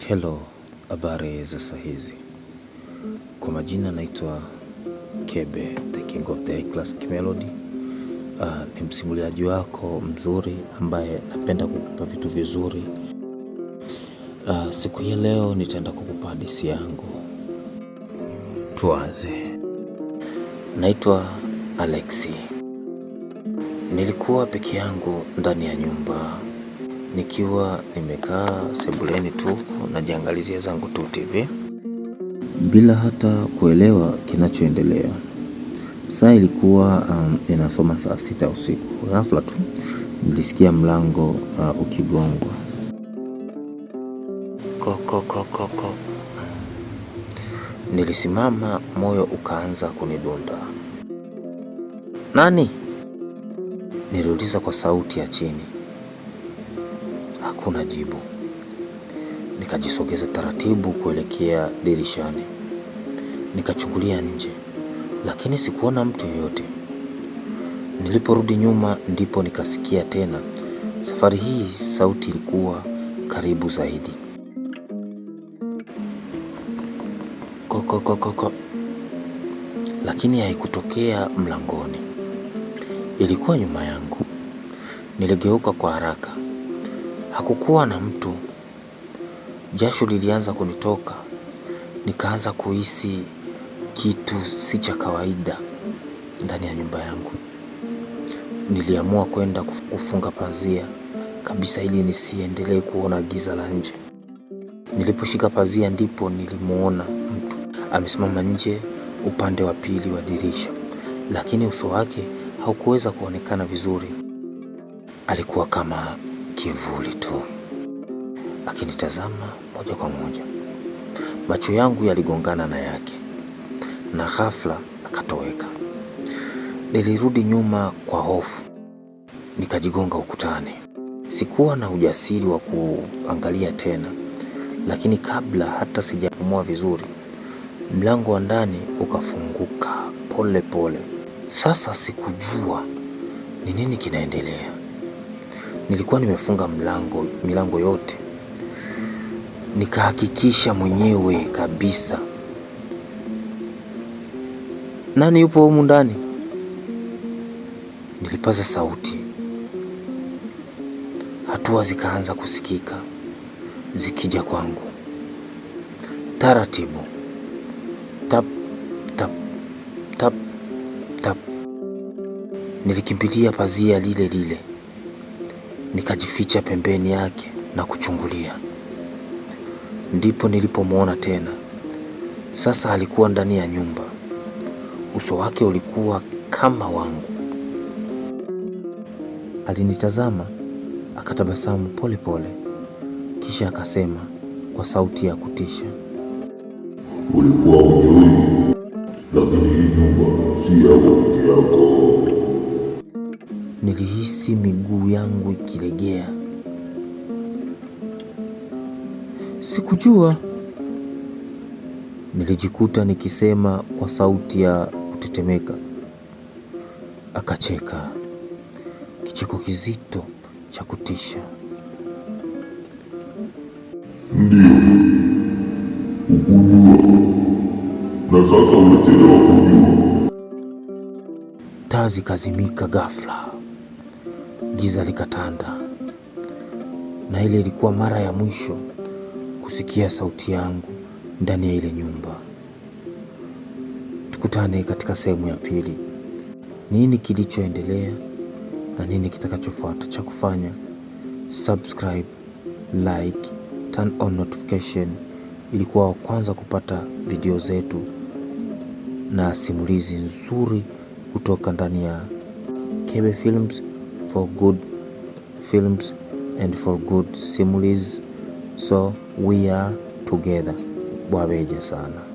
Hello, habari za saa hizi. Kwa majina naitwa Kebe, the king of the classic melody. Ni msimuliaji wako mzuri ambaye napenda kukupa vitu vizuri. Siku ya leo nitaenda kukupa hadithi yangu. Tuanze. Naitwa Alexi. Nilikuwa peke yangu ndani ya nyumba, nikiwa nimekaa sebuleni tu najiangalizia zangu tu TV bila hata kuelewa kinachoendelea. Saa ilikuwa inasoma saa 6 usiku. Ghafla tu nilisikia mlango ukigongwa. Koko. Nilisimama, moyo ukaanza kunidunda. Nani? Niliuliza kwa sauti ya chini. Hakuna jibu. Nikajisogeza taratibu kuelekea dirishani. Nikachungulia nje, lakini sikuona mtu yeyote. Niliporudi nyuma ndipo nikasikia tena. Safari hii sauti ilikuwa karibu zaidi. Koko. Lakini haikutokea mlangoni. Ilikuwa nyuma yangu. Niligeuka kwa haraka. Hakukuwa na mtu. Jasho lilianza kunitoka. Nikaanza kuhisi kitu si cha kawaida ndani ya nyumba yangu. Niliamua kwenda kufunga pazia kabisa ili nisiendelee kuona giza la nje. Niliposhika pazia ndipo nilimuona mtu amesimama nje upande wa pili wa dirisha, lakini uso wake haukuweza kuonekana vizuri. Alikuwa kama kivuli tu, akinitazama moja kwa moja. Macho yangu yaligongana na yake na ghafla akatoweka. Nilirudi nyuma kwa hofu, nikajigonga ukutani. Sikuwa na ujasiri wa kuangalia tena, lakini kabla hata sijapumua vizuri, mlango wa ndani ukafunguka pole pole. Sasa sikujua ni nini kinaendelea. Nilikuwa nimefunga milango yote. Nikahakikisha mwenyewe kabisa. Nani yupo humu ndani? Nilipaza sauti. Hatua zikaanza kusikika, zikija kwangu taratibu. Tap, tap, tap, tap. Nilikimbilia pazia lile, nikajificha pembeni yake na kuchungulia. Ndipo nilipomwona tena. Sasa alikuwa ndani ya nyumba. Uso wake ulikuwa kama wangu. Alinitazama, akatabasamu pole pole, kisha akasema kwa sauti ya kutisha, ulikuwa hujui, lakini hii nyumba si yako peke yako. Nilihisi miguu yangu ikilegea. Sikujua. Nilijikuta nikisema kwa sauti ya kutetemeka. Akacheka kicheko kizito cha kutisha. Ndio, ukujua, na sasa umechelewa kujua. Taa zikazimika ghafla, giza likatanda, na ile ilikuwa mara ya mwisho kusikia sauti yangu ndani ya ile nyumba. Tukutane katika sehemu ya pili. Nini kilichoendelea na nini kitakachofuata? Cha kufanya subscribe, like, turn on notification ili kuwa wa kwanza kupata video zetu na simulizi nzuri kutoka ndani ya Kebe Films, for good films and for good simulizi. So we are together. Bwabeja sana.